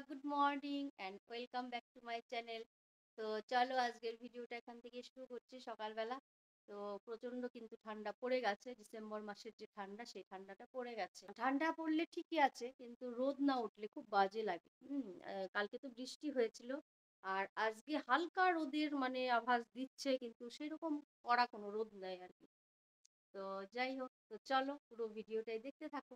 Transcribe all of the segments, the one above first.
Good morning and welcome back to my channel. তো চলো আজকের ভিডিওটা এখান থেকে শুরু করছি সকালবেলা। তো প্রচণ্ড কিন্তু ঠান্ডা পড়ে গেছে, ডিসেম্বর মাসের যে ঠান্ডা সেই ঠান্ডাটা পড়ে গেছে। ঠান্ডা পড়লে ঠিকই আছে, কিন্তু রোদ না উঠলে খুব বাজে লাগে। কালকে তো বৃষ্টি হয়েছিল, আর আজকে হালকা রোদের মানে আভাস দিচ্ছে, কিন্তু সেরকম কড়া কোনো রোদ নেই আর কি। তো যাই হোক, তো চলো পুরো ভিডিওটাই দেখতে থাকো।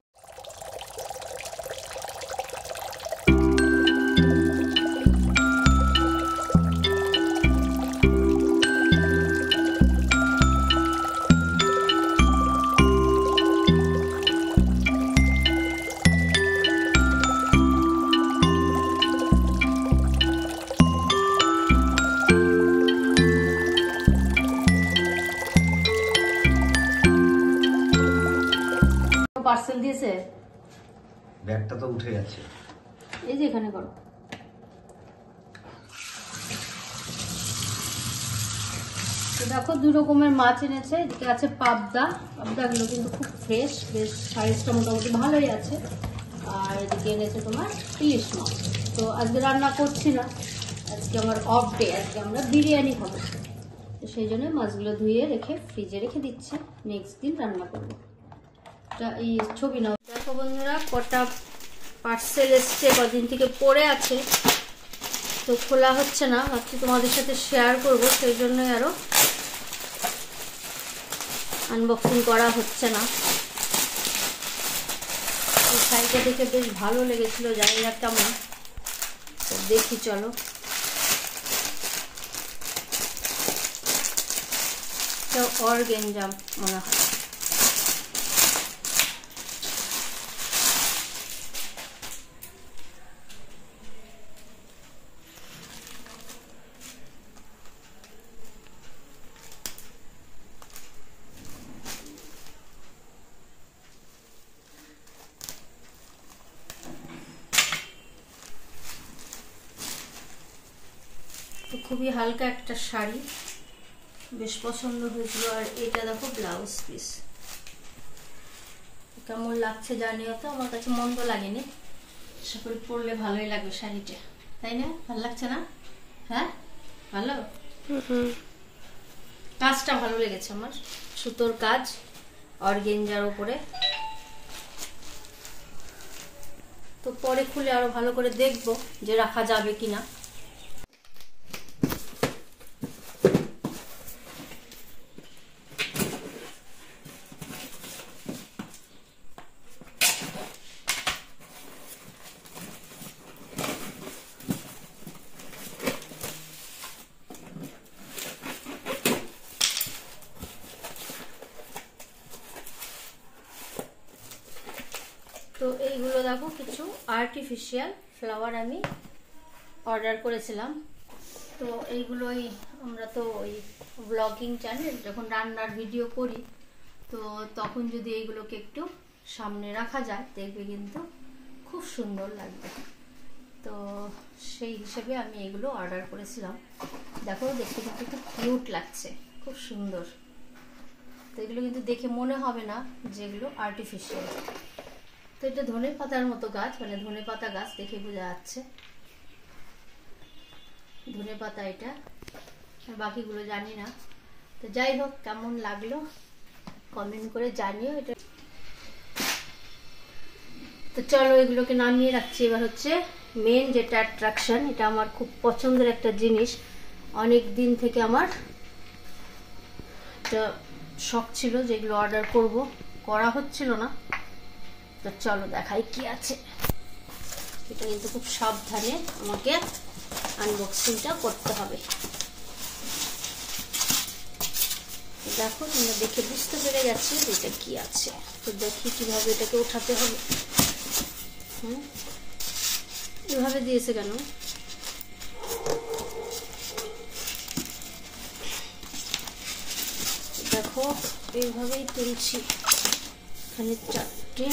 পার্সেল দিয়েছে, ব্যাগটা তো উঠে যাচ্ছে। এই যে এখানে করো। তো দেখো 2 রকমের মাছ এনেছে। এদিকে আছে পাবদাগুলো কিন্তু খুব ফ্রেশ, বেশ সাইজটা মোটামুটি ভালোই আছে। আর এদিকে এনেছে তোমার ইলিশ মাছ। তো আজকে রান্না করছি না, আজকে আমার অফ ডে, আজকে আমরা বিরিয়ানি খাবো। তো সেই জন্য মাছগুলো ধুয়ে রেখে ফ্রিজে রেখে দিচ্ছি, নেক্সট দিন রান্না করবো। এই ছবি নাও। দেখো বন্ধুরা, কটা পার্সেল এসছে, কদিন থেকে পড়ে আছে, তো খোলা হচ্ছে না। ভাবছি তোমাদের সাথে শেয়ার করবো, সেই জন্যই আরো আনবক্সিং করা হচ্ছে না। এই শাড়িটা দেখে বেশ ভালো লেগেছিল, জানি না কেমন, তো দেখি চলো। অর্গানজা মনে হয়। তো খুবই হালকা একটা শাড়ি, বেশ পছন্দ হয়েছিল। আর এটা দেখো ব্লাউজ পিস, কেমন লাগছে জানিও তো। আমার কাছে মন্দ লাগেনি, আশা করি পরলে ভালোই লাগবে শাড়িটা, তাই না? ভালো লাগছে না? হ্যাঁ ভালো। কাজটা ভালো লেগেছে আমার, সুতোর কাজ অর্গানজার উপরে। তো পরে খুলে আরো ভালো করে দেখবো যে রাখা যাবে কিনা। তো এইগুলো দেখো কিছু আর্টিফিশিয়াল ফ্লাওয়ার আমি অর্ডার করেছিলাম। তো এইগুলোই আমরা তো ওই ব্লগিং চ্যানেল, যখন রান্নার ভিডিও করি, তো তখন যদি এইগুলোকে একটু সামনে রাখা যায় দেখবে কিন্তু খুব সুন্দর লাগবে। তো সেই হিসেবে আমি এগুলো অর্ডার করেছিলাম। দেখো দেখতে কিন্তু খুব কিউট লাগছে, খুব সুন্দর। তো এগুলো কিন্তু দেখে মনে হবে না যেগুলো আর্টিফিশিয়াল। তো এটা ধনে পাতার মতো গাছ, মানে ধনে পাতা গাছ দেখে বোঝা যাচ্ছে ধনে পাতা এটা, বাকিগুলো জানি না। তো যাই হোক, কেমন লাগলো কমেন্ট করে জানিও এটা। তো চলো এগুলোকে নামিয়ে রাখছি। এবার হচ্ছে মেন যেটা অ্যাট্রাকশন, এটা আমার খুব পছন্দের একটা জিনিস। অনেক দিন থেকে আমার একটা শখ ছিল যেগুলো অর্ডার করব, করা হচ্ছিল না। তো চলো দেখাই কি আছে। এটা কিন্তু খুব সাবধানে আমাকে আনবক্সিংটা করতে হবে। দেখো তোমরা দেখে বুঝতে পেরে গেছি এটা কি আছে। তো দেখি কিভাবে এটাকে উঠাতে হবে। এভাবে দিয়েছে কেন? দেখো এইভাবেই তুলছি। এখানে 4টে,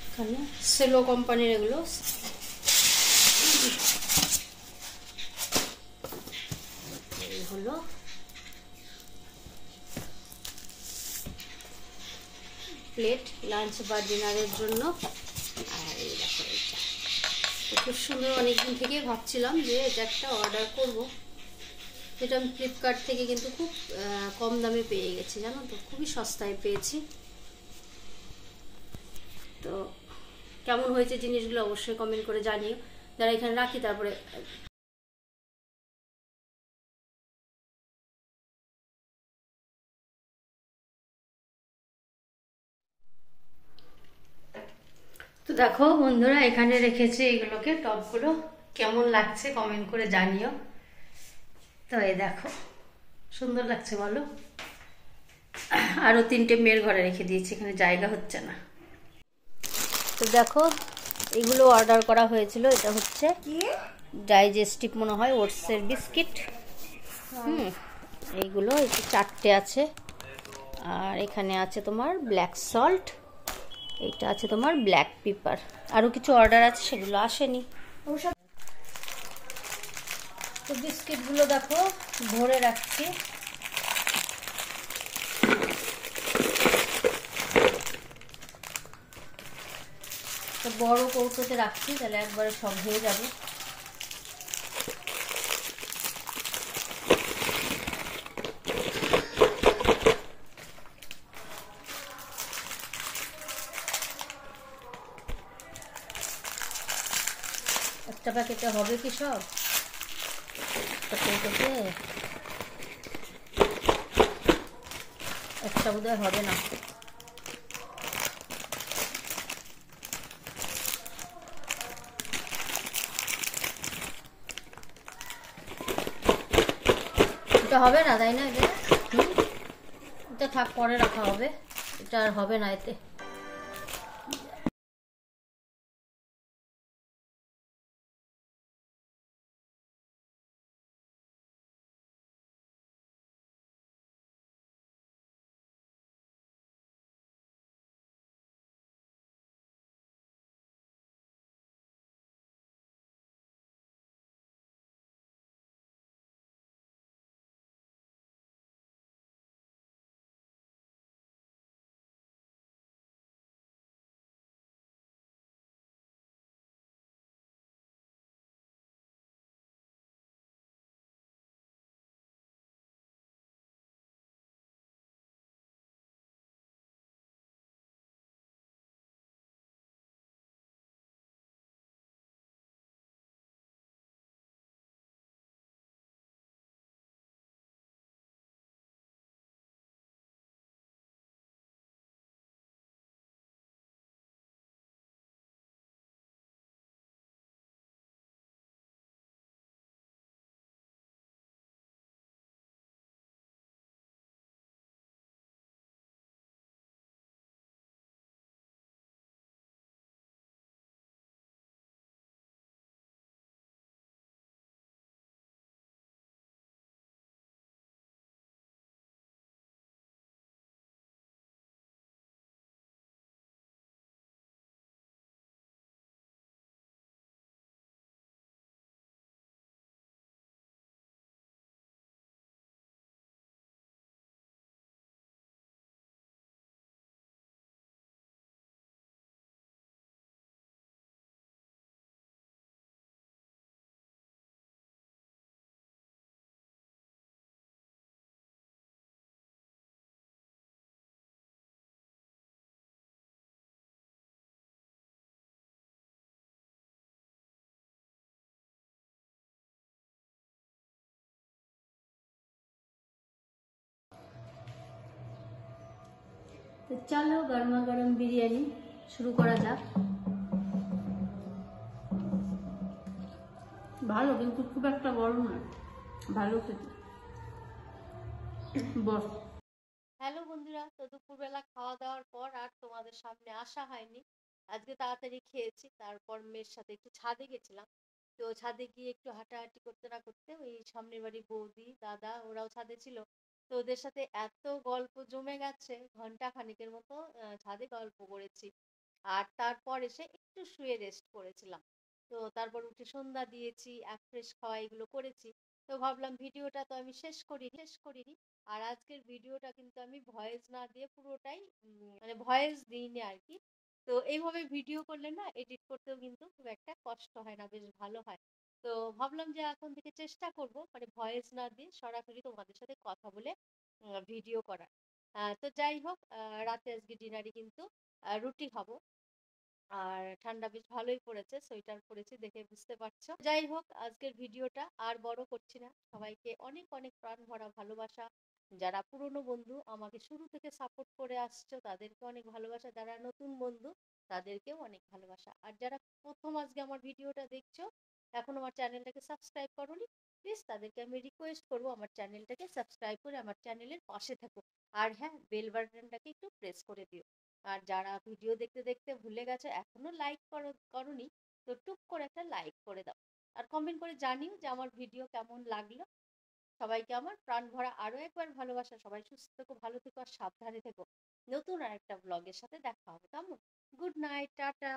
এখানে সেলো কোম্পানির এগুলো। এই হলো প্লেট লাঞ্চ বা ডিনারের জন্য। আর এই দেখো এটা খুব সুন্দর, অনেকদিন থেকে ভাবছিলাম যে এটা একটা অর্ডার করব, যেটা আমি ফ্লিপকার্ট থেকে কিন্তু খুব কম দামে পেয়ে গেছি, জানো তো, খুবই সস্তায় পেয়েছি। তো কেমন হয়েছে জিনিসগুলো অবশ্যই কমেন্ট করে জানিও। যারা এখানে রাখি তারপরে তো দেখো বন্ধুরা, এখানে রেখেছি এগুলোকে, টপগুলো কেমন লাগছে কমেন্ট করে জানিও। তো এই দেখো, সুন্দর লাগছে বলো। আরও 3টে মেয়ের ঘরে রেখে দিয়েছি, এখানে জায়গা হচ্ছে না। তো দেখো, এগুলো অর্ডার করা হয়েছিল। এটা হচ্ছে ডাইজেস্টিভ মনে হয়, ওটসের বিস্কিট। এইগুলো একটু 4টে আছে। আর এখানে আছে তোমার ব্ল্যাক সল্ট, এইটা আছে তোমার ব্ল্যাক পেপার। আরও কিছু অর্ডার আছে, সেগুলো আসেনি। তো বিস্কিটগুলো দেখো ভরে রাখছি। তো বড় কৌটোতে রাখছি, তাহলে একবারে সব হয়ে যাবে। একটা প্যাকেটে হবে কি সব? একটা কৌটোতে একটা বোধহয় হবে না। এটা হবে না, তাই না? এটা থাক, পরে রাখা হবে। এটা আর হবে না এতে। তো চলো, গরমা গরম বিরিয়ানি শুরু করা যাক। ভালো, কিন্তু খুব একটা গরম নয়, ভালো খেতে। বস। হ্যালো বন্ধুরা, তো দুপুরবেলা খাওয়া দাওয়ার পর আর তোমাদের সামনে আসা হয়নি। আজকে তাড়াতাড়ি খেয়েছি, তারপর মেয়ের সাথে একটু ছাদে গেছিলাম। তো ছাদে গিয়ে একটু হাঁটাহাঁটি করতে না করতে ওই সামনের বাড়ি বৌদি দাদা ওরাও ছাদে ছিল। তো ওদের সাথে এত গল্প জমে গেছে, ঘন্টা খানিকের মতো ছাদে গল্প করেছি। আর তারপর এসে একটু শুয়ে রেস্ট করেছিলাম। তো তারপর উঠে সন্ধ্যা দিয়েছি, ফ্রেশ খাওয়া এগুলো করেছি। তো ভাবলাম ভিডিওটা তো আমি শেষ করিনি। আর আজকের ভিডিওটা কিন্তু আমি ভয়েস না দিয়ে পুরোটাই মানে ভয়েস দিইনি আর কি। তো তো এইভাবে ভিডিও করলে না এডিট করতেও কিন্তু খুব একটা কষ্ট হয় না, বেশ ভালো হয়। তো ভাবলাম যে এখন থেকে চেষ্টা করব মানে ভয়েস না দিয়ে সরাসরি তোমাদের সাথে কথা বলে ভিডিও করার। তো যাই হোক, রাতে আজকে ডিনারে কিন্তু রুটি খাবো। আর ঠান্ডা বেশ ভালোই পড়েছে, সোয়েটার পরেছি দেখে বুঝতে পারছো। যাই হোক, আজকের ভিডিওটা আর বড় করছি না। সবাইকে অনেক অনেক প্রাণ ভরা ভালোবাসা। যারা পুরনো বন্ধু আমাকে শুরু থেকে সাপোর্ট করে আসছো তাদেরকে অনেক ভালোবাসা, যারা নতুন বন্ধু তাদেরকেও অনেক ভালোবাসা। আর যারা প্রথম আজকে আমার ভিডিওটা দেখছো, এখন আমার চ্যানেলটাকে সাবস্ক্রাইব করোনি, প্লিজ তাদেরকে আমি রিকোয়েস্ট করবো আমার চ্যানেলটাকে সাবস্ক্রাইব করে আমার চ্যানেলের পাশে থাকো। আর হ্যাঁ, বেল বাটনটাকে একটু প্রেস করে দিও। আর যারা ভিডিও দেখতে দেখতে ভুলে গেছো এখনো লাইক করোনি, তো টুক করে একটা লাইক করে দাও। আর কমেন্ট করে জানিও যে আমার ভিডিও কেমন লাগলো। সবাইকে আমার প্রাণ ভরা আরো একবার ভালোবাসা। সবাই সুস্থ থেকো, ভালো থেকো আর সাবধানে থেকো। নতুন আর একটা ব্লগের সাথে দেখা হবে, কেমন? Good night, tata.